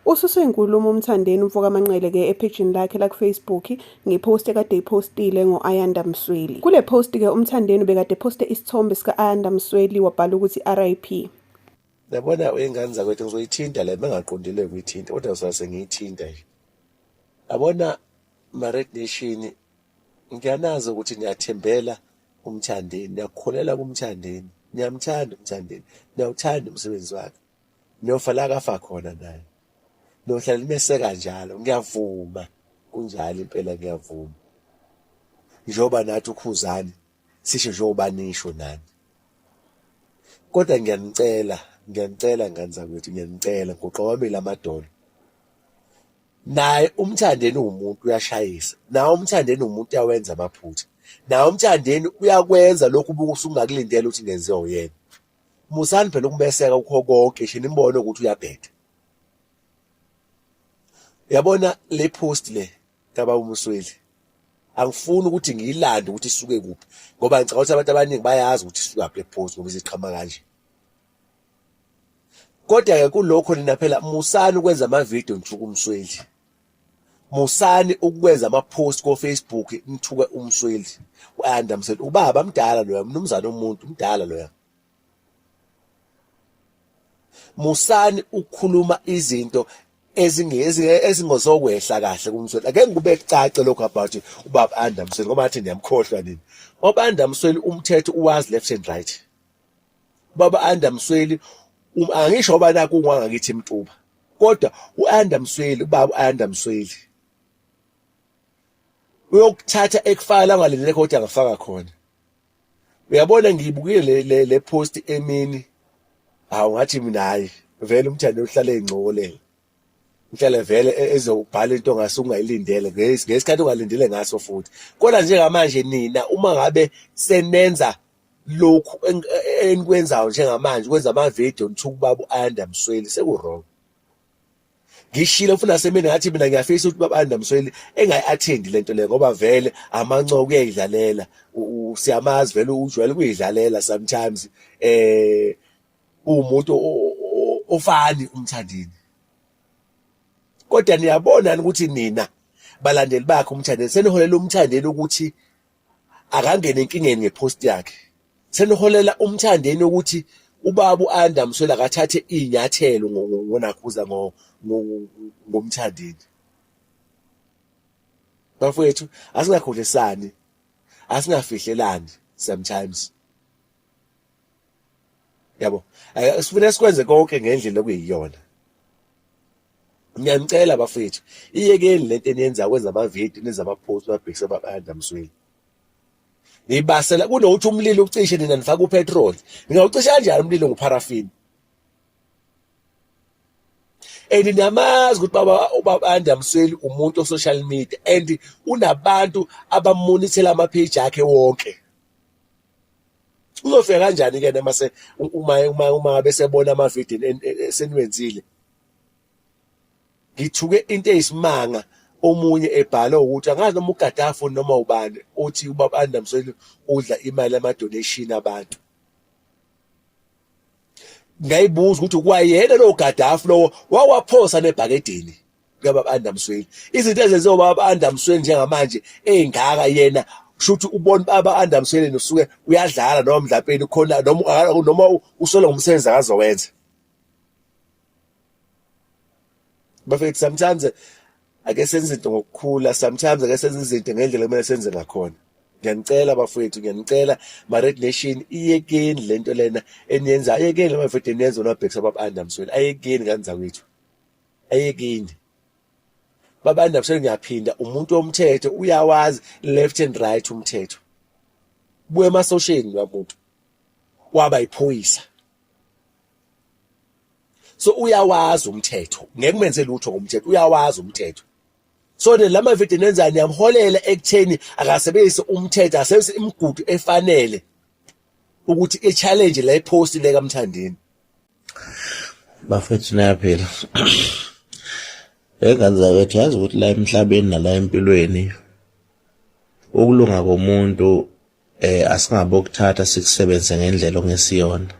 Ususe inkulumo uMthandeni Mfokamanqele ephejini lakhe Facebook ngepost ekade ipostile ngo-Ayanda Msweli. Kule post uMthandeni bekade poste isithombe sika-Ayanda Msweli wabhala ukuthi RIP. Yabona ingane zakwethu ngizoyithinta le bengaqondile ukuyithinta kodwa ngizose ngiyithinta nje. Yabona Red Nation ngiyanazi ukuthi niyathembela uMthandeni, niyakukholela kuMthandeni, niyamthanda uMthandeni, niyawuthanda umsebenzi wakhe. Niyofala kafa khona naye. Nohlala nimeseka njalo, ngiyavuma kunjalo impela ngiyavuma. Njoba nathi ukhuzani sisho njoba nisho nani. Kodwa ngiyanicela ngane zakwethu, ngiyanicela ngoqhawamile amadolo. Naye uMthandeni umuntu uyashayisa, nawe uMthandeni umuntu uyawenza amaphutha, nawe uMthandeni uyakwenza lokhu ubusungakulindela ukuthi ngenziwe uyena. Musani phela ukumeseka ukho konke nje nimbone ukuthi uyabheda. Yabona le post le kaba uMsweli angifuni ukuthi ngiyilande ukuthi isuke kuphi ngoba ngicabanga ukuthi abantu abaningi bayazi ukuthi isuka kuphi le post ngoba iziqhama kanje. Kodwa ke kulokho nina phela musani ukwenza ama-video nithuka uMsweli. Musani ukwenza ama-post ko Facebook nithuka uMsweli. U-Ayanda Msweli ubaba mdala loya, mnumzana umuntu mdala loya. Musani ukukhuluma izinto ezingozokwehla kahle kuMsweli. Ake ngikube kucace lokho about ubaba Ayanda Msweli ngoba ngathi ndiyamkhohlwa nini. Ubaba Ayanda Msweli umthetho uwazi left and right. Ubaba Ayanda Msweli angisho ngoba naku ungangakithi Mtuba. Kodwa u-Ayanda Msweli, ubaba u-Ayanda Msweli uyokuthatha ekufaka ngalendlela kodwa angafaka khona. Uyabona ngiyibukile le post emini. Hawu ngathi mina hayi vele uMthandeni uhlale engcokolele. Mhlale vele ezobhala into ongasungayilindele ngesikhathi ungalindele ngaso futhi. Kodwa njengamanje nina uma ngabe senenza lokhu enikwenzayo njengamanje ukwenza ama-video nithuka ubaba u-Ayanda Msweli seku-wrong. Ngishilo futhi nasemini ngathi mina ngiyafisa ukuthi ubaba u-Ayanda Msweli engayi-attend lento le ngoba vele amanco kuyayidlalela. Siyamazi vele ujwayele ukuyidlalela sometimes umuntu ofani uMthandeni. Kodwa niyabona ukuthi nina balandeli bakhe uMthandeni seniholela uMthandeni ukuthi akangene enkingeni ngepost yakhe. Seniholela uMthandeni ukuthi ubaba u-Ayanda Msweli akathathe inyathelo ngonakhuza ngomthandeni. Bafowethu asingakhohlisani, asingafihlelani sometimes. Yabo, sifuna sikwenze konke ngendlela okuyiyona. Ngiyanicela bafethu, iyekeni lento eniyenza kwenza ama-video nenza ama-post babhekisa ubaba Ayanda Msweli. Nibasela kunokuthi umlilo ucishe nina nifaka upetrol. Ningawucisha kanjani umlilo ngoparafini? And niyamazi ukuthi ubaba Ayanda Msweli umuntu o-social media and unabantu abamonithela ama-page akhe wonke. Uzofika kanjani-ke mase uma ngabe sebona ama-video eseniwenzile? Ngithuke into eyisimanga omunye ebhala ukuthi angazi noma uGaddafi noma ubani uthi ubaba Ayanda Msweli udla imali ama-donation abantu. Ngayibuza ukuthi kwayena lo Gaddafi lo wawaphosa nebhakedeni kababa Ayanda Msweli. Izinto ezenziwa ubaba Ayanda Msweli njengamanje ey'ngaka yena shuthi ubona ubaba Ayanda Msweli nosuke uyadlala noma mdlapeni khona noma usola ngomsebenzi akazowenza. Bafethu sometimes ake senze izinto ngokukhula, sometimes ake senze izinto ngendlela kumele senze ngakhona. Ngiyanicela bafethu, ngiyanicela Red Nation, iyekeni lento lena eniyenza, ayekeni lama video eniyenza nobhekisa ubaba Ayanda Msweli, ayekeni ngane zakwethu, ayekeni. Baba Ayanda Msweli ngiyaphinda umuntu womthetho, uyawazi left and right umthetho. Buye emasosheni wamuntu waba iphoyisa. So uyawazi umthetho, ngeke kumenze lutho ngomthetho, uyawazi umthetho. So lama video nenzani yamholela ekutheni akasebenzise umthetho, asebenzise imigudu efanele ukuthi e-challenge la ipost le kaMthandeni. Bafethu nayaphela. Engane zakwethu yazi ukuthi la emhlabeni nala empilweni ukulunga komuntu asingabokuthatha sikusebenze ngendlela ongesiyona.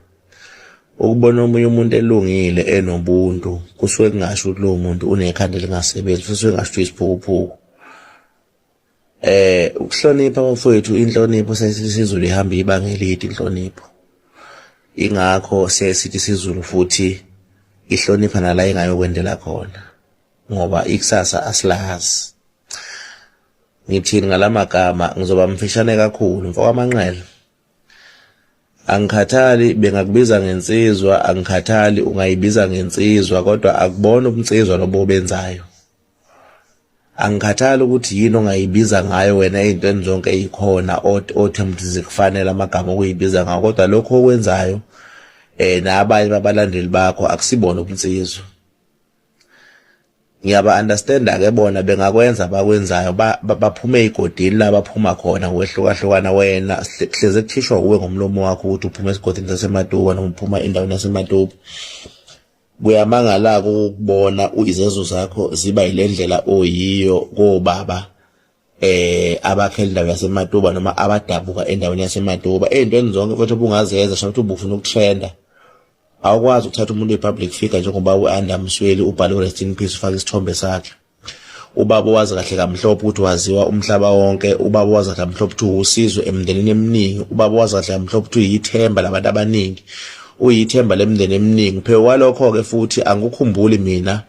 ukubona omunye umuntu elungile enobuntu kusuke kungasho ukuthi lowo muntu unekhanda elingasebenzi futhi kusuke kungasho ukuthi isiphukuphuku. Ukuhlonipha bafowethu, inhlonipho sesizulu ihamba ibanga elide inhlonipho. Ingakho sesithi isiZulu futhi ihlonipha nala ingayokwendela khona ngoba ikusasa asilazi. Ngithini ngalamagama, ngizoba mfishane kakhulu. Mfoko amanqele, angikhathali bengakubiza ngensizwa, angikhathali ungayibiza ngensizwa, kodwa akubona ubunsizwa lobo benzayo. Angikhathali ukuthi yini ongayibiza ngayo wena ezintweni zonke ezikhona othi zikufanele amagama okuyibiza ngawo, kodwa lokho okwenzayo nabanye babalandeli bakho akusibona ubunsizwa. Ngiyaba understanda ke bona bengakwenza bakwenzayo baphume egodini la baphuma khona ngokwehlukahlukana. Wena hleze kuthishwa kuwe ngomlomo wakho ukuthi uphume esigodini saseMatuba noma uphuma endaweni yaseMatuba. Kuyamangala ukubona izezo zakho ziba yilendlela oyiyo kobaba abakhela indawo yaseMatuba noma abadabuka endaweni yaseMatuba. Ezintweni zonke futhi obungazenza shawuthi ubufuna ukutrenda, awukwazi ukuthatha umuntu we-public figure njengoba u-Anda Msweli ubhale rest in peace ufake isithombe sakhe. Ubaba wazi kahle kamhlophe ukuthi waziwa umhlaba wonke. Ubaba wazi kahle kamhlophe ukuthi usizwe emndenini eminingi. Ubaba wazi kahle kamhlophe ukuthi uyithemba labantu abaningi, uyithemba lemndeni eminingi. Phela kwalokho ke futhi angikukhumbuli mina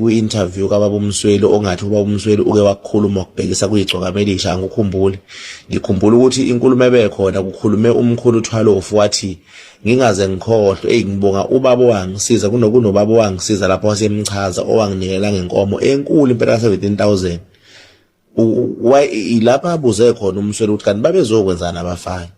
kwi-interview kaBaba uMsweli ongathi uBaba uMsweli uke wakukhuluma ukubhekisa kuyigcokamelisha. Angikukhumbuli. Ngikhumbula ukuthi inkulumo ebekhona kukhulume umkhulu uThwalofu wathi ngingaze ngikhohlwe ngibonga ubaba wangisiza kunobaba wangisiza lapho wasemchaza owanginikela ngenkomo enkulu impela 17,000. Ilapha abuze khona uMsweli ukuthi kanti babezokwenzana abafana.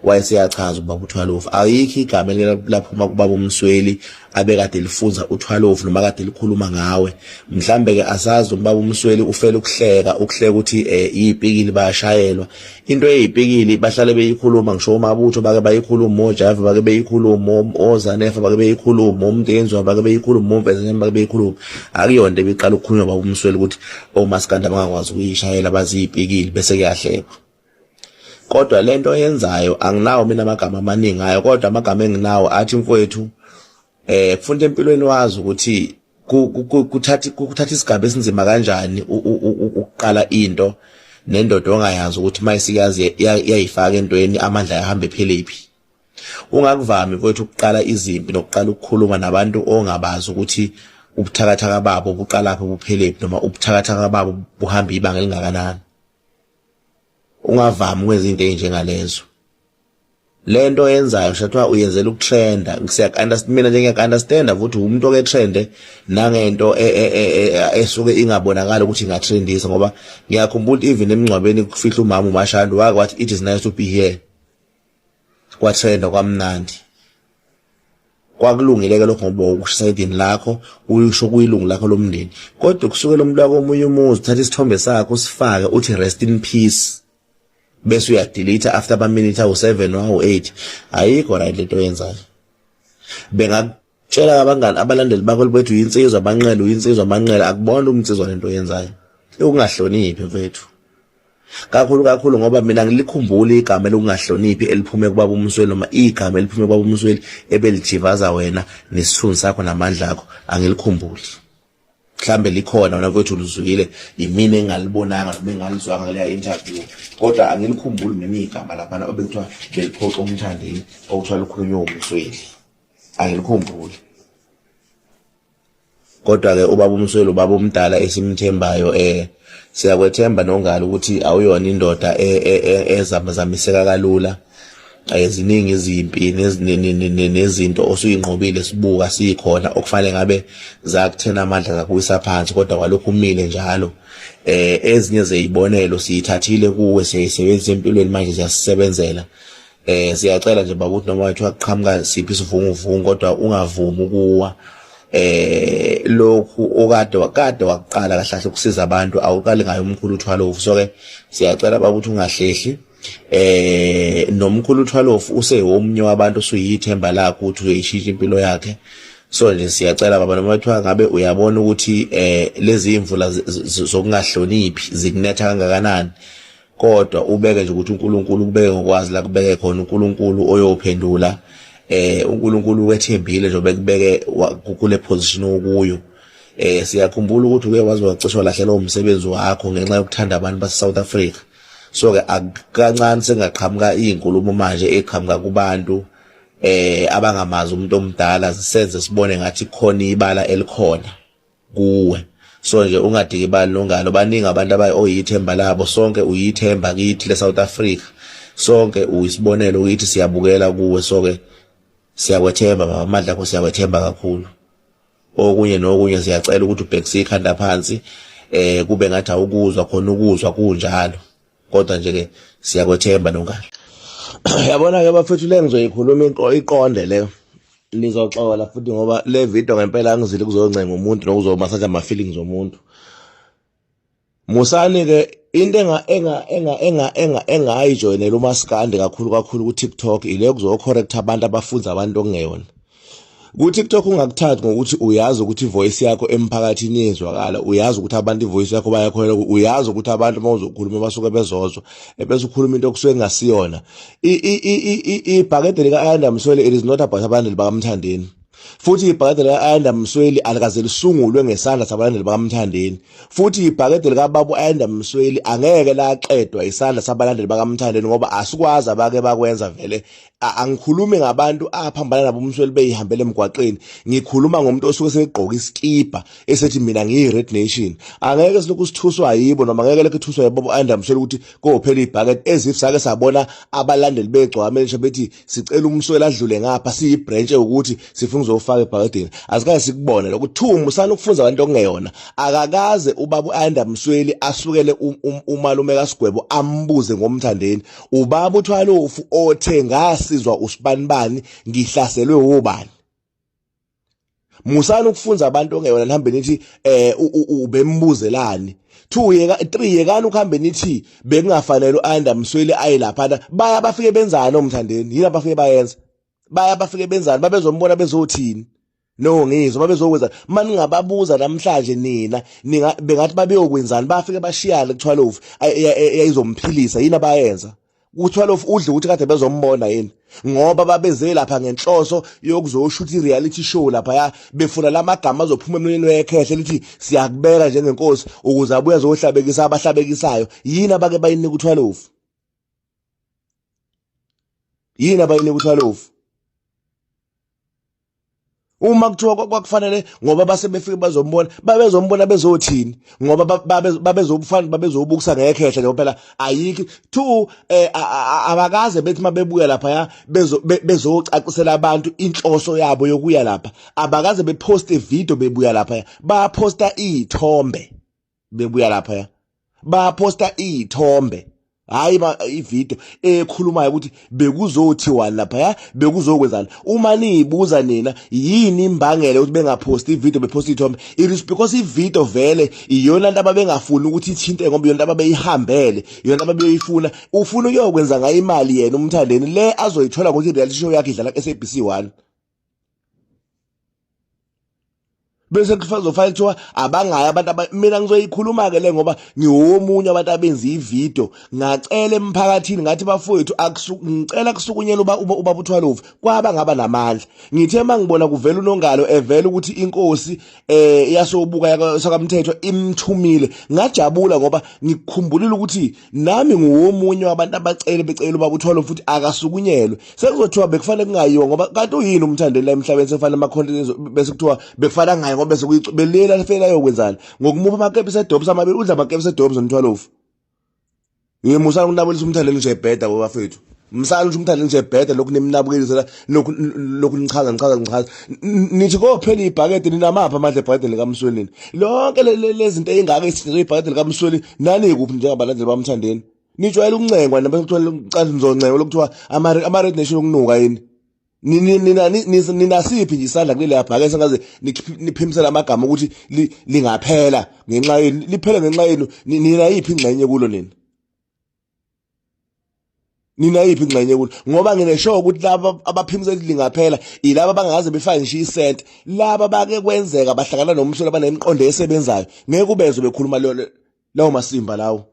Wayeseyachaza ubaba uThwalofu. Ayikho igama laphuma kubaba uMsweli abekade lifunza uThwalofu noma kade likhuluma ngawe. Mhlambe ke asazi ubaba uMsweli ufela ukuhleka ukuthi izipikili bayashayelwa. Into ezipikili bahlale beyikhuluma ngisho uMabutho bake bayikhuluma, oJava bake beyikhuluma, oZanefa bake beyikhuluma, uMtenzwa bake beyikhuluma, uMfezane bake beyikhuluma. Akuyonto ebiqala ukukhulunywa ubaba uMsweli ukuthi oMaskanda bangakwazi ukuyishayela baziyipikili bese kuyahlekwa. Kodwa lento oyenzayo anginawo mina amagama amaningi ngayo, kodwa amagama enginawo athi mfowethu kufunda empilweni wazi ukuthi kuthatha isigaba esinzima kanjani ukuqala into nendodo ongayazi ukuthi mayisikazi yayifaka entweni amandla yahambe phelephi. Ungakuvami mfowethu ukuqala izimpi nokuqala ukukhuluma nabantu ongabazi ukuthi ubuthakathaka babo buqalaphi buphelephi noma ubuthakathaka babo buhamba ibanga elingakanani. Ungavami ukwenza into enjengalezo. Lento oyenzayo shathiwa uyenzela ukutrenda. Mina nje ngiyakunderstanda ukuthi umuntu oketrende nangento esuke ingabonakala ukuthi ingatrendisa, ngoba ngiyakhumbula even emngcwabeni kufihla umama uMashando wathi it is nice to be here. Kwatrenda kwamnandi. Kwakulungile ke lokho ngoba ukushisa idini lakho uyisho kuyilungu lakho lomndeni. Kodwa kusukela umuntu wakho omunye umuzi uthatha isithombe sakho usifake uthi rest in peace bese uyadelete after ama minute awu7 or awu8. Ayikho right lento oyenzayo. Bengakutshela abangani abalandeli bakho bethu uyinsizwa amanqele, uyinsizwa amanqele, akubona umnsizwa lento oyenzayo. Ukungahloniphi mfethu. Kakhulu ngoba mina ngilikhumbula igama lokungahloniphi eliphume kubaba uMsweli noma igama eliphume kubaba uMsweli ebelijivaza wena nesithunzi sakho namandla akho angilikhumbuli. Mhlambe likhona wena mfethu luzwile imini engalibonanga noma engalizwanga leya interview, kodwa angilikhumbuli mina igama lapha obekuthiwa beliphoqa umthandeni okuthiwa lukhulunywa uMsweli. Angilikhumbuli. Kodwa ke ubaba uMsweli ubaba omdala esimthembayo siyakwethemba nongalo ukuthi awuyona indoda ezamazamiseka kalula. Eziningi izimpi nezinto osuyinqobile sibuka sikhona okufanele ngabe zakuthena amandla zakuwisa phansi, kodwa kwalokhu umile njalo. Ezinye zeyibonelo siyithathile kuwe siyisebenzisa empilweni manje ziyasisebenzela. Siyacela nje baba ukuthi noma wathi waqhamuka siphi isivunguvungu kodwa ungavumi ukuwa. Lokhu okade waqala kahle ukusiza abantu awuqali ngayo umkhulu uThwalofu. So ke siyacela baba ukuthi ungahlehli. Nomkhulu uThwalofu useyomunye wabantu osuyithemba lakho ukuthi uyishintsha impilo yakhe. So nje siyacela baba noma wathi ngabe uyabona ukuthi lezi imvula zokungahloniphi zikunetha kangakanani, kodwa ubeke nje ukuthi uNkulunkulu kubeke ngokwazi la kubeke khona uNkulunkulu oyophendula uNkulunkulu wethembile nje bekubeke kule position okuyo. Siyakhumbula ukuthi uke wazi wacishwa lahlela umsebenzi wakho ngenxa yokuthanda abantu base South Africa. So ke akancane sengaqhamuka izinkulumo manje eqhamuka kubantu abangamazi umuntu omdala sisenze sibone ngathi khona ibala elikhona kuwe. So nje ungadiki ibali longalo baningi abantu oyithemba labo sonke uyithemba kithi le South Africa. Sonke uyisibonelo ukuthi siyabukela kuwe so ke siyakwethemba amandla akho siyakwethemba kakhulu. Okunye nokunye siyacela ukuthi ubhekise ikhanda phansi kube ngathi awukuzwa khona ukuzwa kunjalo. Kodwa nje ke siyakwethemba nongalo. Yabona ke bafethu le ngizoyikhuluma iqonde le nizoxola futhi ngoba le video ngempela angizile kuzoncenga umuntu nokuzomasaja ama feelings omuntu. Musani ke into engayijoinela umaskandi kakhulu ku TikTok ile kuzocorrect abantu abafunza abantu okungeyona. Ku TikTok ungakuthathi ngokuthi uyazi ukuthi ivoice yakho emphakathini yezwakala, uyazi ukuthi abantu ivoice yakho bayakholela, uyazi ukuthi abantu mawuzokhuluma basuke bezozwa, ebese ukhuluma into okusuke engasiyona. Ibhakede lika Ayanda Msweli, it is not about abantu bakaMthandeni. Futhi ibhakede lika Ayanda Msweli alikaze lisungulwe ngesandla sabalandeli bakaMthandeni. Futhi ibhakede lika Baba Ayanda Msweli angeke laqedwa isandla sabalandeli bakaMthandeni ngoba asikwazi abake bakwenza vele. Angikhulumi ngabantu aphambana nabo uMsweli beyihambele emgwaqeni, ngikhuluma ngomuntu osuke segqoka iskipa esethi mina ngiyi-Red Nation. Angeke silokhu sithuswa yibo noma angeke lekhe thuswa yabo Ayanda Msweli ukuthi kophela ibhakede ezif sake sabona abalandeli begcwamele bethi sicela uMsweli adlule ngapha siyibranch ukuthi sifuna uzofaka ebhakedeni. Asikaze sikubone lokho Thumbu usana ukufunza abantu okungeyona. Akakaze ubaba Ayanda Msweli asukele umalume kaSigwebo ambuze ngomthandeni ubaba uThwalofu othenga sizwa usibanibani ngihlaselwe ubani. Musana ukufunza abantu ongeyona nihambe nithi ubembuzelani. 3 yekani ukuhambe nithi bekungafanele uAyanda Msweli ayilapha baya bafike benzana omthandeni yini abafike bayenza baya bafike benzana babezombona bezothini no ngizwe babezokwenza manje ngababuza namhlanje nina bengathi babeyokwenzani bafike bashiyana kuThwalofu ayizomphilisa yini abayenza uThwalofu udle ukuthi kade bezombona yini ngoba babeze lapha ngenhloso yokuzoshutha ireality show lapha befuna lamagama azophuma emlonyeni wekhehle lithi siyakubeka njengenkosi ukuze abuye azohlabekisa abahlabekisayo yini abake bayinika uThwalofu yini abayinika uThwalofu uma kuthiwa kwakufanele ngoba base befike babezombona bezothini ngoba babezobukisa ngekhehle nje phela ayiki 2 abakaze bethi mabebuya lapha bezocacisela abantu inhloso yabo yokuya lapha abakaze bepost video bebuya lapha baposta izithombe bebuya lapha baposta izithombe hayi ivideo ekhulumayo ukuthi bekuzothiwa lapha bekuzokwenzana uma niyibuza nina yini imbangela ukuthi bengaposti ivideo beposti ithombe it is because ivideo vele iyona into ababengafuni ukuthi ithinte ngoba iyona into ababeyihambele iyona into ababeyifuna ufuna ukuyokwenza ngayo imali yena umthandeni le azoyithola ngokuthi reality show yakhe idlala SABC1 bese kufanele kuthiwa abangayi abantu mina ngizoyikhuluma ke le ngoba ngiwomunye abantu abenza ivideo ngacela emphakathini ngathi bafowethu ngicela kusukunyela ubaba uThwalofu kwaba ngaba namandla ngithe mangibona kuvela uNongalo evela ukuthi inkosi yasobuka yakaMthetho imthumile ngajabula ngoba ngikukhumbulile ukuthi nami ngiwomunye wabantu becela ubaba uThwalofu futhi akasukunyelwe sekuzothiwa bekufanele kungayiwa ngoba kanti uyini umthandeli la emhlabeni sefanele ama content bese kuthiwa bekufanele ngayi ngoba bese belela lefela yokwenzana ngokumupha amakepisi edobs amabili udla amakepisi edobs noThwalofu musana ukunabulisa umthandeli nje ebheda bafethu msana nje umthandeli nje ebheda lokhu nemnabukelisela lokhu nichaza nithi kophela ibhakede ninamapha amandla ebhakede likaMsweli lonke lezi zinto ezingaka isizwe ibhakede likaMsweli nani kuphi njengabalandeli bamthandeni nijwayela ukuncengwa nabe kuthiwa ucansi nizoncenga lokuthiwa ama Red Nation okunuka yini ninasiphi nje isandla kuleli abhake sengaze niphimisela amagama ukuthi lingaphela ngenxa yenu liphela ngenxa yenu nina yiphi ingxenye kulo nina yiphi ingxenye kulo ngoba ngineshow ukuthi laba abaphimisela lingaphela ilaba bangaze befake nje isent laba bake kwenzeka bahlangana noMsweli abanemiqondo esebenzayo ngeke ubezwe bekhuluma lawo masimba lawo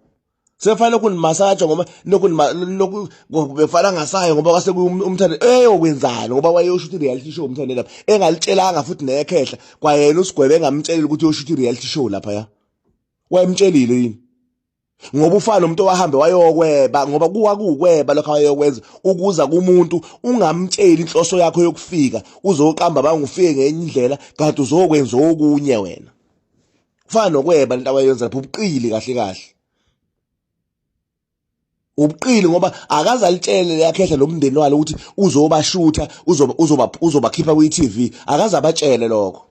Sefana kunimasaja ngoba lokhu befana ngasayo ngoba kwase umthande eyokwenzana ngoba wayeyoshuthi reality show umthande lapha engalitshelanga futhi nekhehla kwayena usigwebe engamtshelile ukuthi uyoshuthi reality show lapha ya wayemtshelile yini ngoba ufana umuntu owahambe wayokweba ngoba kuwakukweba lokho ayokwenza ukuza kumuntu ungamtsheli inhloso yakho yokufika uzoqamba bangufike ngenye indlela kanti uzokwenza okunye wena kufana nokweba lento abayenza lapho ubuqili kahle kahle ubuqili ngoba akaze alitshele leyakhehla lomndeni walo ukuthi uzobashutha uzobakhipha kwi-TV akaze abatshele lokho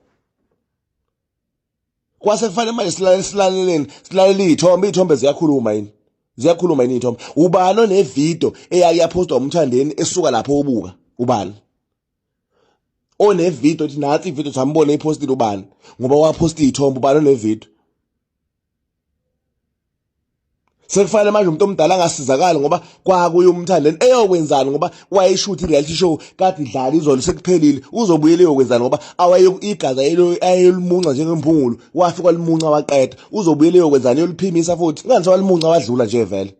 kwase kufanele manje silalele iy'thombe ziyakhuluma yini iy'thombe ubani onevidiyo eyapostwa umthandeni esuka lapho obuka ubani onevidiyo ethi nathi ividiyo sambona ipostile ubani ngoba waposta iy'thombe ubani onevidiyo sekufanele manje umuntu omdala angasizakali ngoba kwakuye umthandeni eyokwenzana ngoba wayeshuthi reality show kade idlala izolo sekuphelile uzobuyela eyokwenzana ngoba igazi ayelimunca njengemphungulu wafika limunca waqeda uzobuyela eyokwenzana yoliphimisa futhi ngani sewalimunca wadlula nje vele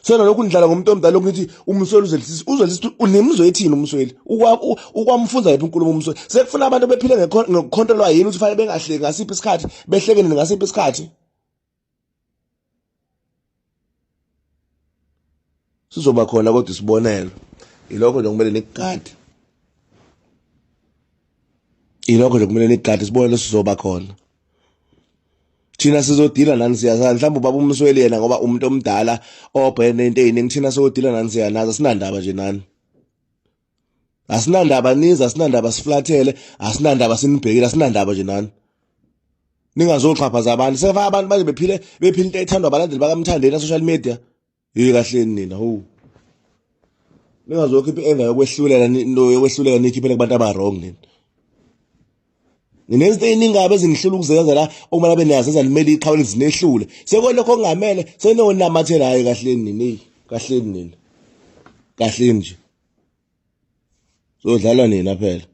sena lokhu ndlala ngomuntu omdala ukuthi umsweli uzolisithi unemizwe ethini umsweli ukwamfunza yiphi inkulumo umsweli sekufuna abantu bephile ngekhontolwa yini ukuthi fanele bengahleki ngasiphi isikhathi behlekene ngasiphi isikhathi sizoba khona kodwa isibonelo ilokho nje kumele nikugade isibonelo sizoba khona thina sizodila nani siyazazi mhlawumbe ubaba umsweli yena ngoba umuntu omdala obhene into eyiningi thina siyodila nani siyanazi asinandaba nje nani asinandaba niza asinandaba siflathele asinandaba sinibhekile asinandaba nje nani ningazoxhaphaza abantu sefa abantu manje bephile into ethandwa abalandeli bakamthandeni na social media kahleni nina ningazokhipha enga yokwehluleka nikhiphele kubantu abarong nina Ninezinto eziningi ezingihlula ukuzenza la okumele benazenza limele iqhawe lizinehlule sekolokho kungamele senonamathela hayi kahleni nini kahleni nje sodlala nina phela